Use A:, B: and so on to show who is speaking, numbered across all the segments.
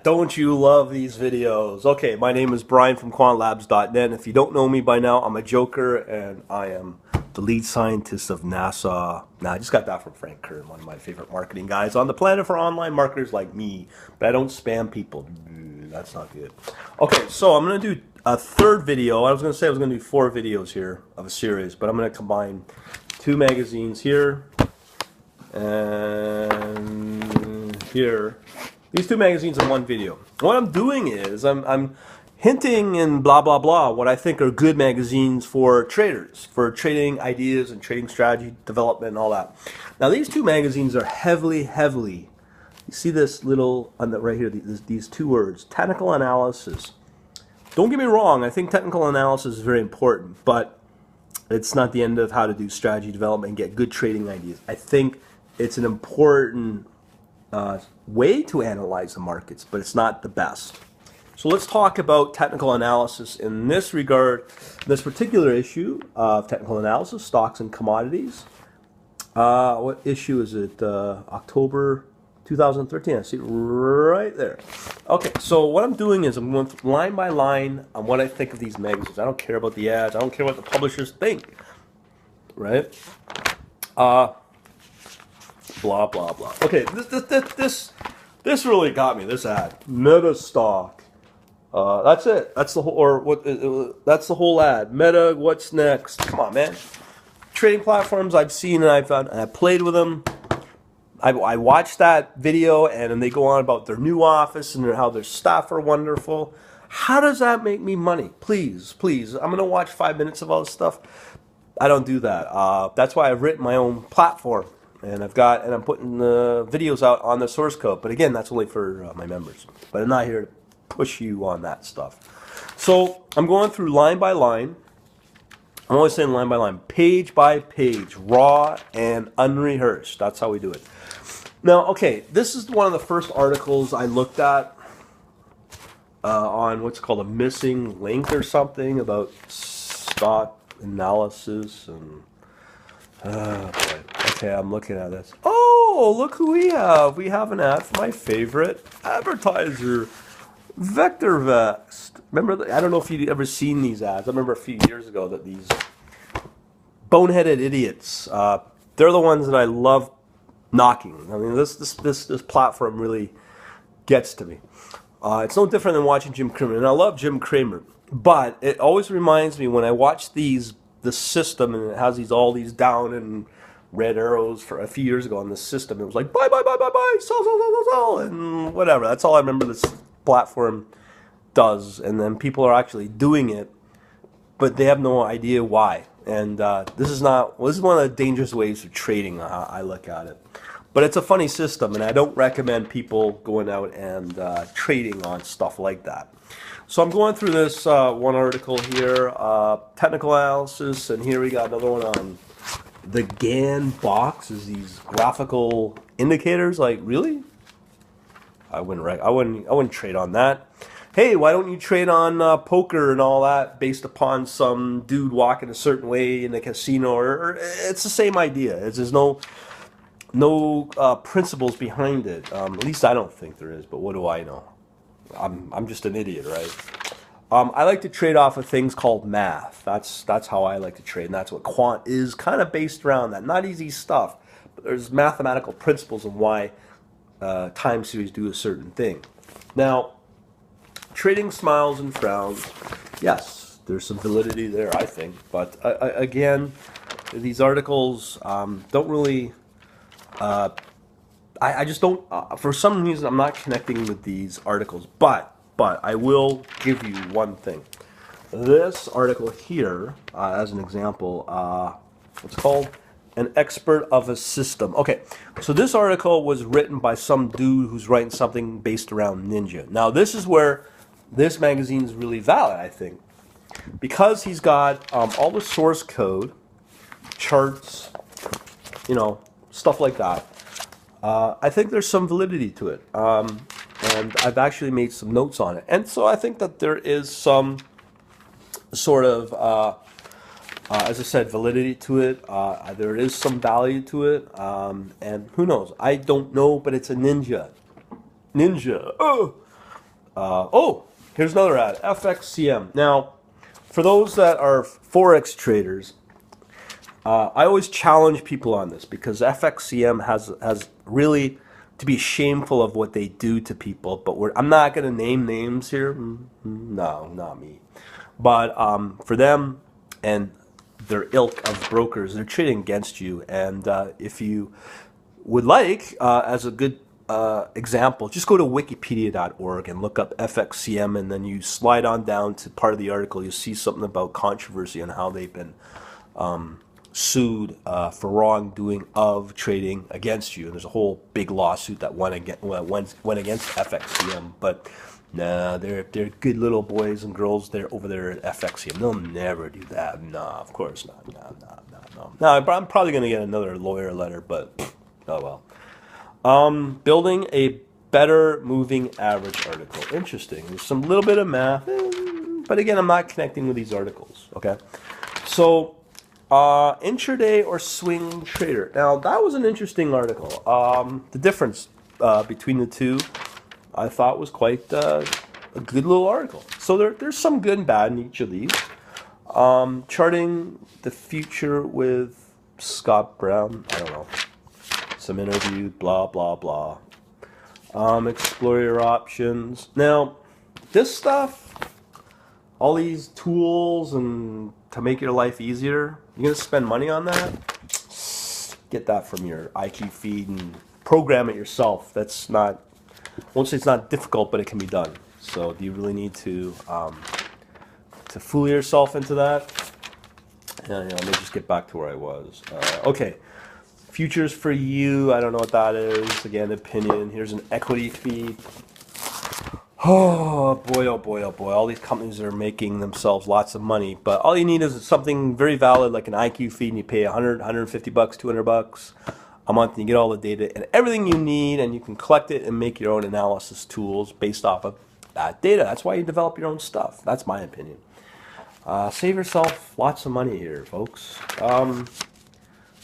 A: Don't you love these videos? Okay, my name is Brian from quantlabs.net. If you don't know me by now, I'm a joker and I am the lead scientist of NASA. Now, I just got that from Frank Kern, one of my favorite marketing guys on the planet for online marketers like me. But I don't spam people. That's not good. Okay, so I'm going to do a third video. I was going to say I was going to do 4 videos here of a series, but I'm going to combine 2 magazines here and here. These 2 magazines in one video. What I'm doing is I'm hinting and blah blah blah what I think are good magazines for traders, for trading ideas and trading strategy development and all that. Now these 2 magazines are heavily, you see this little on the right here, these 2 words, technical analysis. Don't get me wrong, I think technical analysis is very important, but it's not the end of how to do strategy development and get good trading ideas. I think it's an important way to analyze the markets, but it's not the best. So let's talk about technical analysis in this regard, this particular issue of technical analysis, stocks and commodities. What issue is it? October 2013. I see it right there. Okay, so what I'm doing is I'm going line by line on what I think of these magazines. I don't care about the ads. I don't care what the publishers think. Right? Blah blah blah. Okay, this really got me. This ad, Meta stock. That's it. That's the whole, or what? That's the whole ad. Meta. What's next? Come on, man. Trading platforms I've seen and I've played with them. I watched that video and they go on about their new office and how their staff are wonderful. How does that make me money? Please, please. I'm gonna watch 5 minutes of all this stuff. I don't do that. That's why I've written my own platform. And I'm putting the videos out on the source code. But again, that's only for my members. But I'm not here to push you on that stuff. So I'm going through line by line. I'm always saying line by line, page by page, raw and unrehearsed. That's how we do it. Now, okay, this is one of the first articles I looked at on what's called a missing link or something about stock analysis and boy. Okay, I'm looking at this. Oh, look who we have. We have an ad for my favorite advertiser, VectorVest. Remember, I don't know if you've ever seen these ads. I remember a few years ago that these boneheaded idiots, they're the ones that I love knocking. I mean, this platform really gets to me. It's no different than watching Jim Cramer, and I love Jim Cramer. But it always reminds me when I watch the system, and it has all these down and red arrows for a few years ago on the system. It was like buy, sell, and whatever. That's all I remember this platform does. And then people are actually doing it, but they have no idea why. And this is one of the dangerous ways of trading. I look at it, but it's a funny system, and I don't recommend people going out and trading on stuff like that. So I'm going through this one article here, technical analysis, and here we got another one on the Gann box. Is these graphical indicators? Like, really? I wouldn't trade on that. Hey, why don't you trade on poker and all that based upon some dude walking a certain way in a casino? Or it's the same idea. There's no principles behind it. At least I don't think there is. But what do I know? I'm just an idiot, right? I like to trade off of things called math. That's how I like to trade, and that's what quant is kind of based around that. Not easy stuff, but there's mathematical principles of why time series do a certain thing. Now, trading smiles and frowns, yes, there's some validity there, I think. But again, these articles don't really. I just don't. For some reason, I'm not connecting with these articles, but I will give you one thing. This article here, as an example, it's called An Expert of a System. Okay, so this article was written by some dude who's writing something based around Ninja. Now, this is where this magazine is really valid, I think, because he's got all the source code, charts, stuff like that. I think there's some validity to it. And I've actually made some notes on it. And so I think that there is some sort of, as I said, validity to it. There is some value to it. And who knows? I don't know, but it's a ninja. Ninja. Oh! Oh, here's another ad, FXCM. Now, for those that are Forex traders, I always challenge people on this because FXCM has really to be shameful of what they do to people. But I'm not going to name names here. No, not me. But for them and their ilk of brokers, they're trading against you. And if you would like, as a good example, just go to wikipedia.org and look up FXCM, and then you slide on down to part of the article. You'll see something about controversy and how they've been sued for wrongdoing of trading against you. And there's a whole big lawsuit that went against FXCM. But nah, they're good little boys and girls there over there at FXCM. They'll never do that. Nah, of course not. No. I'm probably going to get another lawyer letter, but oh well. Building a better moving average article. Interesting. There's some little bit of math, but again, I'm not connecting with these articles. Okay, so intraday or swing trader. Now that was an interesting article. The difference between the two, I thought, was quite a good little article. So there's some good and bad in each of these. Charting the future with Scott Brown. I don't know. Some interview, blah, blah, blah. Explore your options. Now, this stuff, all these tools and to make your life easier, you're going to spend money on that? Get that from your IQ feed and program it yourself. That's not, I won't say it's not difficult, but it can be done. So do you really need to fool yourself into that? Let me just get back to where I was. Okay. Futures for you, I don't know what that is. Again, opinion. Here's an equity feed. Oh boy, oh boy, oh boy. All these companies are making themselves lots of money, but all you need is something very valid like an IQ feed, and you pay 100, 150 bucks, 200 bucks a month, and you get all the data and everything you need, and you can collect it and make your own analysis tools based off of that data. That's why you develop your own stuff. That's my opinion. Save yourself lots of money here, folks.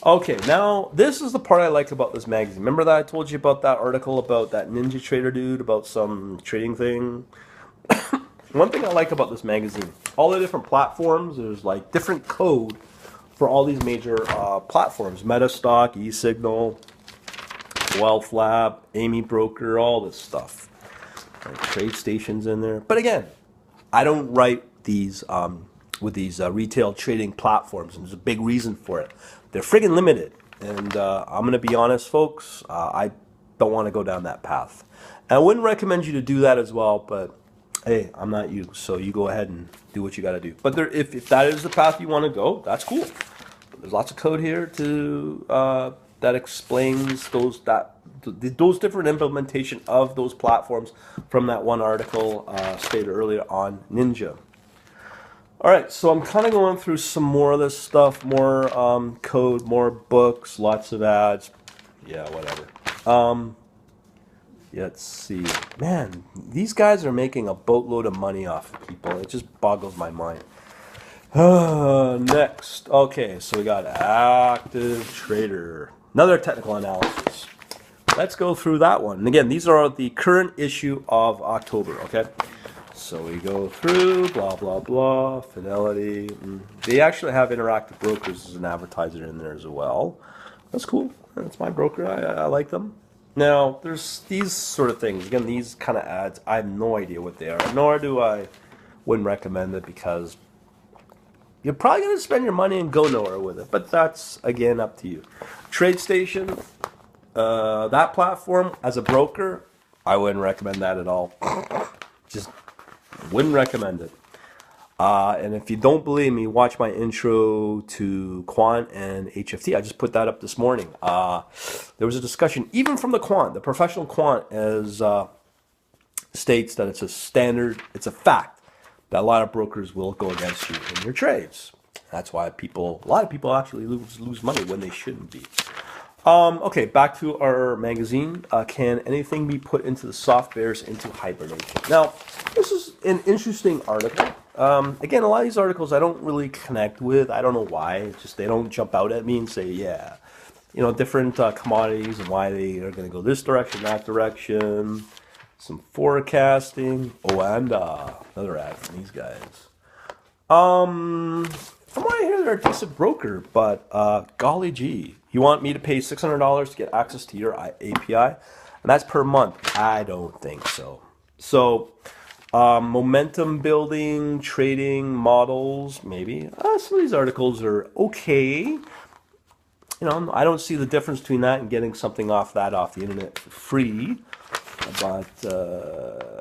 A: Okay, now this is the part I like about this magazine. Remember that I told you about that article about that ninja trader dude about some trading thing? One thing I like about this magazine, all the different platforms, there's like different code for all these major platforms. Metastock, eSignal, Wealth Lab, Amy Broker, all this stuff. Like trade stations in there. But again, I don't write these with these retail trading platforms, and there's a big reason for it. They're friggin' limited, and I'm going to be honest, folks, I don't want to go down that path. And I wouldn't recommend you to do that as well, but hey, I'm not you, so you go ahead and do what you got to do. But if that is the path you want to go, that's cool. There's lots of code here to that explains those different implementation of those platforms from that one article stated earlier on Ninja. All right, so I'm kind of going through some more of this stuff, more code, more books, lots of ads. Yeah, whatever. Let's see. Man, these guys are making a boatload of money off of people. It just boggles my mind. Next. Okay, so we got Active Trader. Another technical analysis. Let's go through that one. And again, these are the current issue of October, okay? So we go through, blah, blah, blah, Fidelity. They actually have Interactive Brokers as an advertiser in there as well. That's cool. That's my broker. I like them. Now, there's these sort of things. Again, these kind of ads, I have no idea what they are. Nor do I wouldn't recommend it because you're probably going to spend your money and go nowhere with it. But that's, again, up to you. TradeStation, that platform, as a broker, I wouldn't recommend that at all. Just wouldn't recommend it. And if you don't believe me, watch my intro to Quant and HFT. I just put that up this morning. There was a discussion, even from the Quant, the professional Quant, as states that it's a standard, it's a fact that a lot of brokers will go against you in your trades. That's why a lot of people actually lose money when they shouldn't be. Okay, back to our magazine. Can anything be put into the softwares into hibernation? Now, this is an interesting article. Again, a lot of these articles I don't really connect with. I don't know why. It's just they don't jump out at me and say, yeah, different commodities and why they are going to go this direction, that direction. some forecasting. Oh, and another ad from these guys. From what I hear, they're a decent broker, but golly gee, you want me to pay $600 to get access to your API, and that's per month? I don't think so. So, momentum building, trading models, maybe. Some of these articles are okay. You know, I don't see the difference between that and getting something off the internet for free. But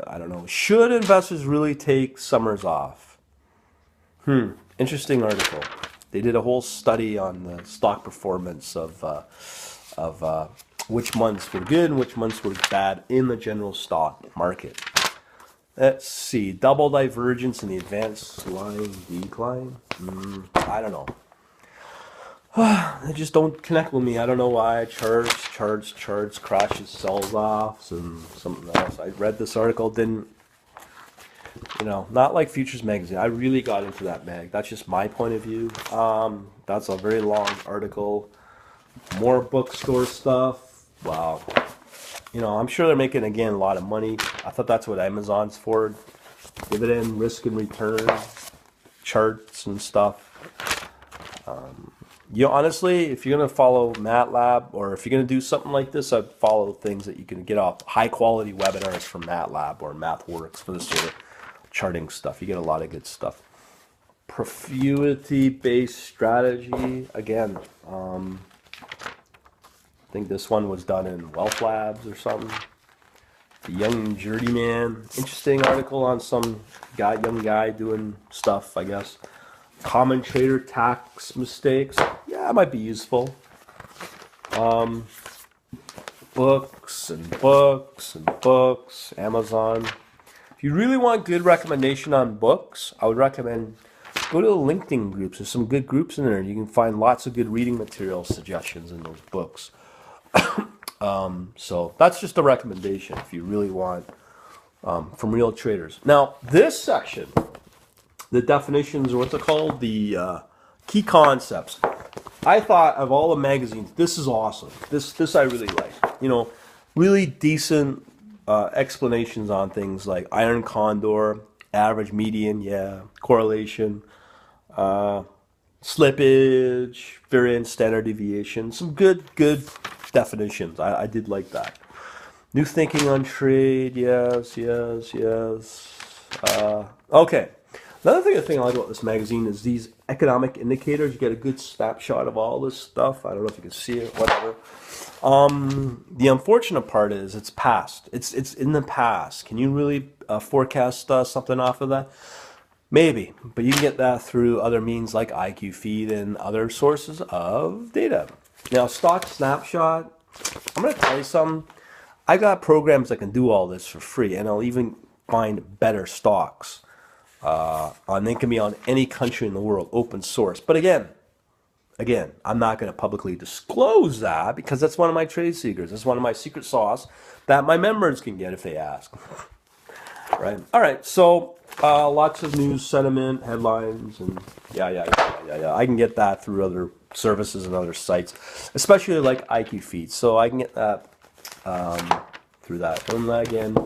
A: I don't know. Should investors really take summers off? Interesting article. They did a whole study on the stock performance of which months were good and which months were bad in the general stock market. Let's see. Double divergence in the advanced line decline. I don't know. They just don't connect with me. I don't know why. Charts, crashes, sells offs, and something else. I read this article, didn't. You know, not like Futures Magazine. I really got into that mag. That's just my point of view. That's a very long article. More bookstore stuff. Wow. You know, I'm sure they're making, again, a lot of money. I thought that's what Amazon's for. Dividend, risk and return, charts and stuff. You know, honestly, if you're going to follow MATLAB, or if you're going to do something like this, I'd follow things that you can get off high-quality webinars from MATLAB or MathWorks for this sort of charting stuff. You get a lot of good stuff. Profitability-based strategy. Again, I think this one was done in Wealth Labs or something. The Young Journeyman. Interesting article on some young guy doing stuff, I guess. Common trader tax mistakes. Yeah, it might be useful. Books and books and books. Amazon. If you really want good recommendation on books, I would recommend go to the LinkedIn groups. There's some good groups in there. You can find lots of good reading material suggestions in those books. So that's just a recommendation if you really want from real traders. Now, this section, the definitions, or what's it called? The key concepts. I thought of all the magazines, this is awesome. This I really like. You know, really decent explanations on things like iron condor, average, median, correlation, slippage, variance, standard deviation. Some good definitions. I did like that. New thinking on trade, yes. Okay. Another thing I like about this magazine is these economic indicators. You get a good snapshot of all this stuff. I don't know if you can see it, whatever. The unfortunate part is it's past. It's in the past. Can you really forecast something off of that? Maybe, but you can get that through other means like IQ Feed and other sources of data. Now, Stock Snapshot, I'm going to tell you something. I got programs that can do all this for free, and I'll even find better stocks. And they can be on any country in the world, open source. But again, I'm not going to publicly disclose that because that's one of my trade secrets. That's one of my secret sauce that my members can get if they ask. Right? All right. So lots of news, sentiment, headlines, and yeah. I can get that through other services and other sites, especially like IQ Feed. So I can get that through that. And again,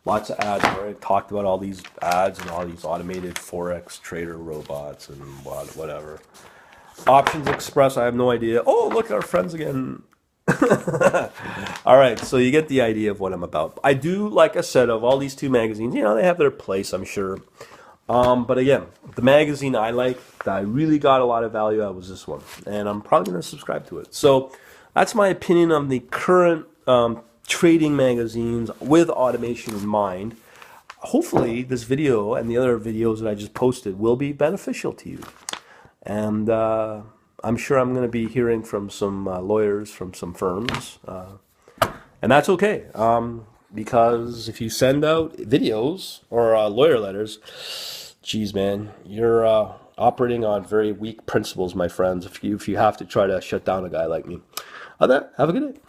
A: lots of ads where I talked about all these ads and all these automated Forex trader robots and whatever. Options Express, I have no idea. Oh, look, our friends again. All right, so you get the idea of what I'm about. I do, like I said, of all these two magazines, you know, they have their place, I'm sure. But again, the magazine I like, that I really got a lot of value out was this one. And I'm probably going to subscribe to it. So that's my opinion on the current trading magazines with automation in mind. Hopefully this video and the other videos that I just posted will be beneficial to you. And I'm sure I'm going to be hearing from some lawyers from some firms. And that's okay. Because if you send out videos or lawyer letters, geez, man, you're operating on very weak principles, my friends, if you have to try to shut down a guy like me. Other, have a good day.